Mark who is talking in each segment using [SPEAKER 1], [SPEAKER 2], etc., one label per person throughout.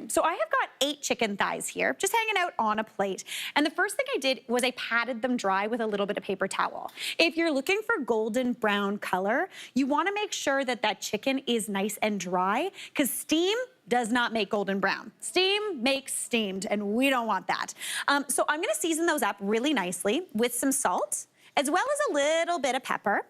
[SPEAKER 1] So I have got 8 chicken thighs here, just hanging out on a plate. And the first thing I did was I patted them dry with a little bit of paper towel. If you're looking for golden brown color, you want to make sure that that chicken is nice and dry, because steam does not make golden brown. Steam makes steamed, and we don't want that. So I'm gonna season those up really nicely with some salt, as well as a little bit of pepper.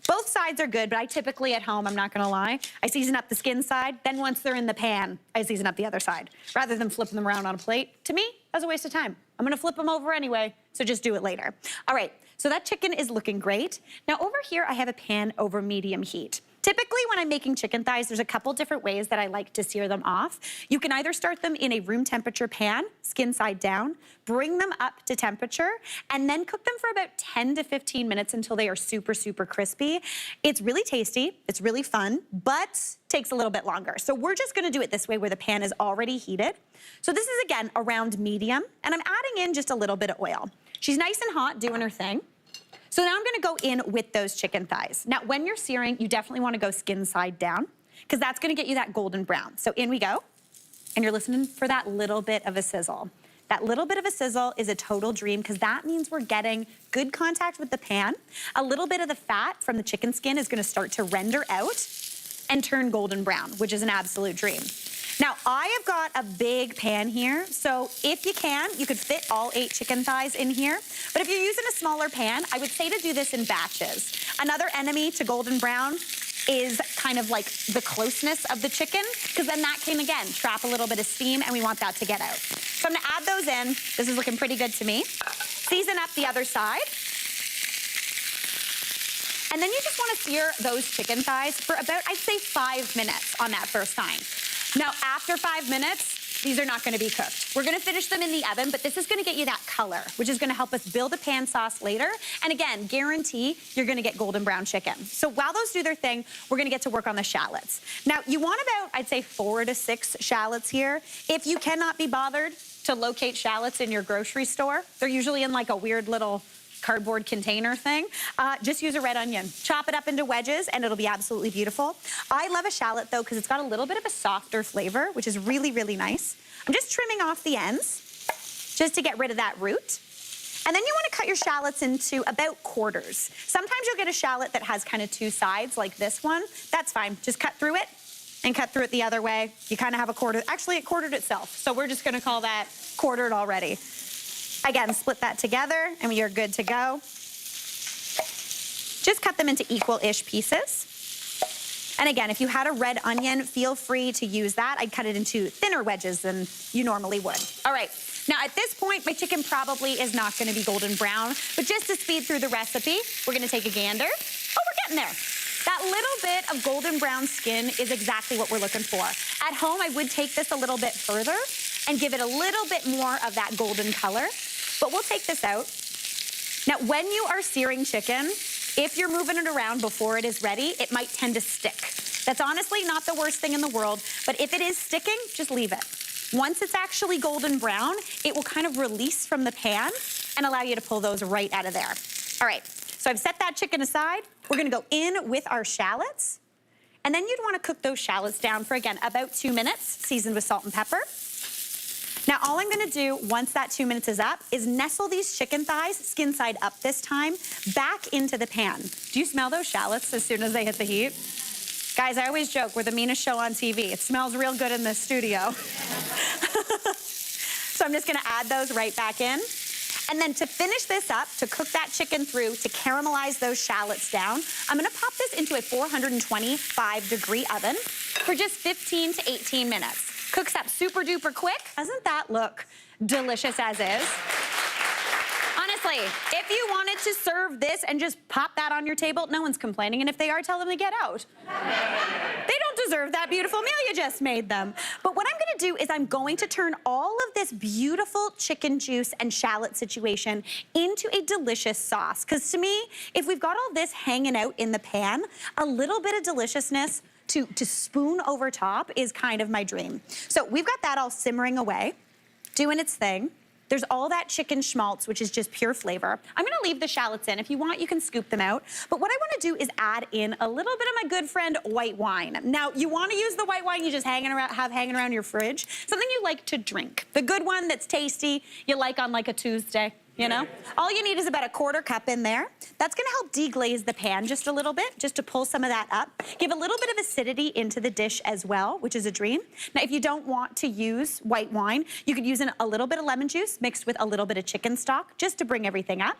[SPEAKER 1] Both sides are good, but I typically at home, I'm not gonna lie, I season up the skin side, then once they're in the pan, I season up the other side, rather than flipping them around on a plate. To me, that's a waste of time. I'm gonna flip them over anyway, so just do it later. All right, so that chicken is looking great. Now over here, I have a pan over medium heat. Typically, when I'm making chicken thighs, there's a couple different ways that I like to sear them off. You can either start them in a room temperature pan, skin side down, bring them up to temperature, and then cook them for about 10 to 15 minutes until they are super, super crispy. It's really tasty, it's really fun, but takes a little bit longer. So we're just gonna do it this way where the pan is already heated. So this is, again, around medium, and I'm adding in just a little bit of oil. She's nice and hot, doing her thing. So now I'm gonna go in with those chicken thighs. Now, when you're searing, you definitely wanna go skin side down, because that's gonna get you that golden brown. So in we go, and you're listening for that little bit of a sizzle. That little bit of a sizzle is a total dream, because that means we're getting good contact with the pan. A little bit of the fat from the chicken skin is gonna start to render out and turn golden brown, which is an absolute dream. Now, I have got a big pan here, so if you can, you could fit all 8 chicken thighs in here. But if you're using a smaller pan, I would say to do this in batches. Another enemy to golden brown is kind of like the closeness of the chicken, because then that can, again, trap a little bit of steam, and we want that to get out. So I'm gonna add those in. This is looking pretty good to me. Season up the other side. And then you just wanna sear those chicken thighs for about, I'd say, 5 minutes on that first time. Now, after 5 minutes, these are not gonna be cooked. We're gonna finish them in the oven, but this is gonna get you that color, which is gonna help us build a pan sauce later. And again, guarantee you're gonna get golden brown chicken. So while those do their thing, we're gonna get to work on the shallots. Now, you want about, I'd say, 4 to 6 shallots here. If you cannot be bothered to locate shallots in your grocery store, they're usually in like a weird little cardboard container thing, just use a red onion. Chop it up into wedges and it'll be absolutely beautiful. I love a shallot though, because it's got a little bit of a softer flavor, which is really, really nice. I'm just trimming off the ends just to get rid of that root. And then you want to cut your shallots into about quarters. Sometimes you'll get a shallot that has kind of 2 sides like this one. That's fine. Just cut through it and cut through it the other way. You kind of have a quarter. Actually, it quartered itself. So we're just going to call that quartered already. Again, split that together and we are good to go. Just cut them into equal-ish pieces. And again, if you had a red onion, feel free to use that. I'd cut it into thinner wedges than you normally would. All right, now at this point, my chicken probably is not gonna be golden brown, but just to speed through the recipe, we're gonna take a gander. Oh, we're getting there. That little bit of golden brown skin is exactly what we're looking for. At home, I would take this a little bit further and give it a little bit more of that golden color, but we'll take this out. Now, when you are searing chicken, if you're moving it around before it is ready, it might tend to stick. That's honestly not the worst thing in the world, but if it is sticking, just leave it. Once it's actually golden brown, it will kind of release from the pan and allow you to pull those right out of there. All right, so I've set that chicken aside. We're gonna go in with our shallots, and then you'd wanna cook those shallots down for, again, about 2 minutes, seasoned with salt and pepper. Now, all I'm gonna do once that 2 minutes is up is nestle these chicken thighs, skin side up this time, back into the pan. Do you smell those shallots as soon as they hit the heat? Guys, I always joke, we're the meanest show on TV. It smells real good in this studio. So I'm just gonna add those right back in. And then to finish this up, to cook that chicken through, to caramelize those shallots down, I'm gonna pop this into a 425-degree oven for just 15 to 18 minutes. Cooks up super duper quick. Doesn't that look delicious as is? Honestly, if you wanted to serve this and just pop that on your table, no one's complaining, and if they are, tell them to get out. They don't deserve that beautiful meal you just made them. But what I'm gonna do is I'm going to turn all of this beautiful chicken juice and shallot situation into a delicious sauce. Because to me, if we've got all this hanging out in the pan, a little bit of deliciousness to spoon over top is kind of my dream. So we've got that all simmering away, doing its thing. There's all that chicken schmaltz, which is just pure flavor. I'm gonna leave the shallots in. If you want, you can scoop them out. But what I wanna do is add in a little bit of my good friend, white wine. Now, you wanna use the white wine you just hanging around your fridge, something you like to drink. The good one that's tasty, you like on like a Tuesday. You know? All you need is about a 1/4 cup in there. That's gonna help deglaze the pan just a little bit, just to pull some of that up. Give a little bit of acidity into the dish as well, which is a dream. Now, if you don't want to use white wine, you could use a little bit of lemon juice mixed with a little bit of chicken stock, just to bring everything up.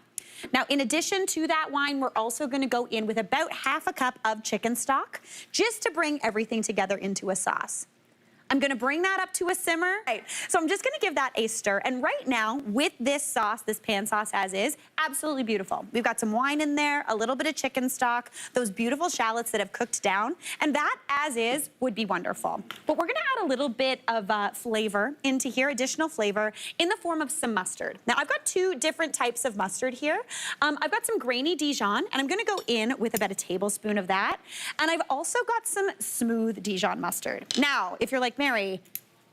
[SPEAKER 1] Now, in addition to that wine, we're also gonna go in with about 1/2 cup of chicken stock, just to bring everything together into a sauce. I'm gonna bring that up to a simmer. Right. So I'm just gonna give that a stir. And right now, with this sauce, this pan sauce as is, absolutely beautiful. We've got some wine in there, a little bit of chicken stock, those beautiful shallots that have cooked down, and that as is would be wonderful. But we're gonna add a little bit of flavor into here, additional flavor, in the form of some mustard. Now, I've got 2 different types of mustard here. I've got some grainy Dijon, and I'm gonna go in with about a tablespoon of that. And I've also got some smooth Dijon mustard. Now, if you're like, Mary,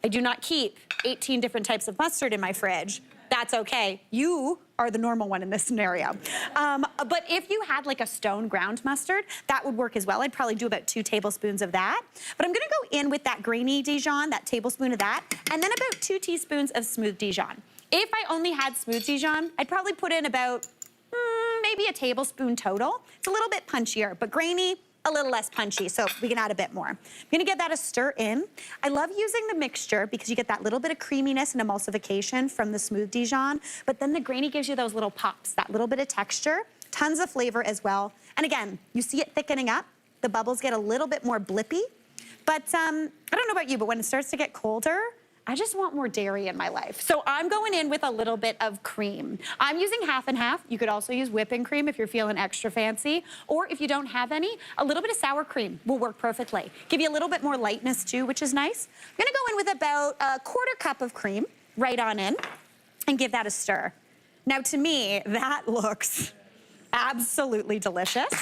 [SPEAKER 1] I do not keep 18 different types of mustard in my fridge. That's okay. You are the normal one in this scenario. But if you had like a stone ground mustard, that would work as well. I'd probably do about 2 tablespoons of that. But I'm gonna go in with that grainy Dijon, that tablespoon of that, and then about 2 teaspoons of smooth Dijon. If I only had smooth Dijon, I'd probably put in about maybe a tablespoon total. It's a little bit punchier, but grainy, a little less punchy, so we can add a bit more. I'm gonna give that a stir in. I love using the mixture because you get that little bit of creaminess and emulsification from the smooth Dijon, but then the grainy gives you those little pops, that little bit of texture, tons of flavor as well. And again, you see it thickening up. The bubbles get a little bit more blippy, but I don't know about you, but when it starts to get colder, I just want more dairy in my life. So I'm going in with a little bit of cream. I'm using 1/2 and 1/2. You could also use whipping cream if you're feeling extra fancy. Or if you don't have any, a little bit of sour cream will work perfectly. Give you a little bit more lightness too, which is nice. I'm gonna go in with about a 1/4 cup of cream, right on in, and give that a stir. Now to me, that looks absolutely delicious.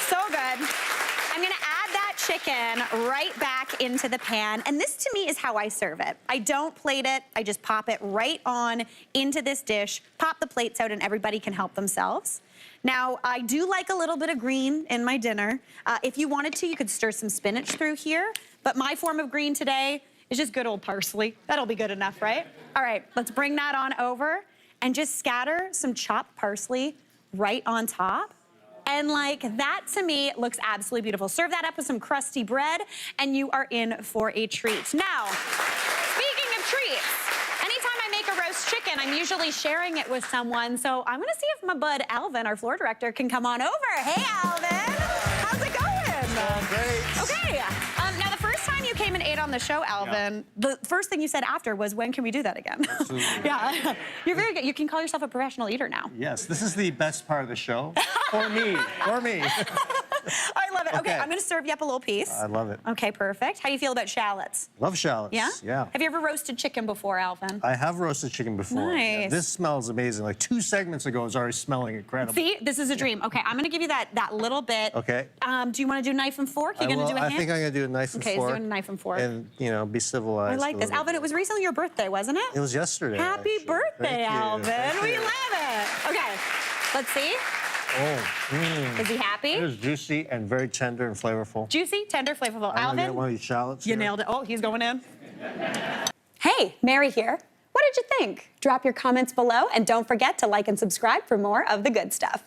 [SPEAKER 1] So good. I'm gonna add that chicken right back into the pan, and this to me is how I serve it. I don't plate it, I just pop it right on into this dish, pop the plates out, and everybody can help themselves. Now, I do like a little bit of green in my dinner. If you wanted to, you could stir some spinach through here, but my form of green today is just good old parsley. That'll be good enough, right? All right, let's bring that on over and just scatter some chopped parsley right on top. And like that to me looks absolutely beautiful. Serve that up with some crusty bread and you are in for a treat. Now, speaking of treats, anytime I make a roast chicken, I'm usually sharing it with someone. So I'm gonna see if my bud Alvin, our floor director, can come on over. Hey Alvin, how's it going?
[SPEAKER 2] Great.
[SPEAKER 1] Okay, now the first time you came and ate on the show, Alvin, the first thing you said after was, when can we do that again?
[SPEAKER 2] Absolutely.
[SPEAKER 1] Yeah, you're very good. You can call yourself a professional eater now.
[SPEAKER 2] Yes, this is the best part of the show. For me, for me.
[SPEAKER 1] I love it. Okay, I'm gonna serve you up a little piece.
[SPEAKER 2] I love it.
[SPEAKER 1] Okay, perfect. How do you feel about shallots?
[SPEAKER 2] Love shallots.
[SPEAKER 1] Yeah?
[SPEAKER 2] Yeah.
[SPEAKER 1] Have you ever roasted chicken before, Alvin?
[SPEAKER 2] I have roasted chicken before.
[SPEAKER 1] Nice.
[SPEAKER 2] Yeah, this smells amazing. Like 2 segments ago, it was already smelling incredible.
[SPEAKER 1] See, this is a dream. Okay, I'm gonna give you that little bit.
[SPEAKER 2] Okay.
[SPEAKER 1] Do you wanna do knife and fork? You're gonna do a hand?
[SPEAKER 2] I think I'm gonna do a knife and
[SPEAKER 1] Okay,
[SPEAKER 2] fork.
[SPEAKER 1] he's doing a knife and fork.
[SPEAKER 2] And, you know, be civilized.
[SPEAKER 1] I like this. Alvin, it was recently your birthday, wasn't it?
[SPEAKER 2] It was yesterday.
[SPEAKER 1] Happy
[SPEAKER 2] actually.
[SPEAKER 1] birthday,
[SPEAKER 2] Thank you.
[SPEAKER 1] Alvin.
[SPEAKER 2] Thank
[SPEAKER 1] We
[SPEAKER 2] you.
[SPEAKER 1] love it. Okay, let's see.
[SPEAKER 2] Oh,
[SPEAKER 1] Is he happy?
[SPEAKER 2] It is juicy and very tender and flavorful.
[SPEAKER 1] Juicy, tender, flavorful.
[SPEAKER 2] I'm gonna
[SPEAKER 1] Alvin,
[SPEAKER 2] get one of these shallots
[SPEAKER 1] you
[SPEAKER 2] here.
[SPEAKER 1] nailed it. Oh, he's going in. Hey, Mary here. What did you think? Drop your comments below and don't forget to like and subscribe for more of the good stuff.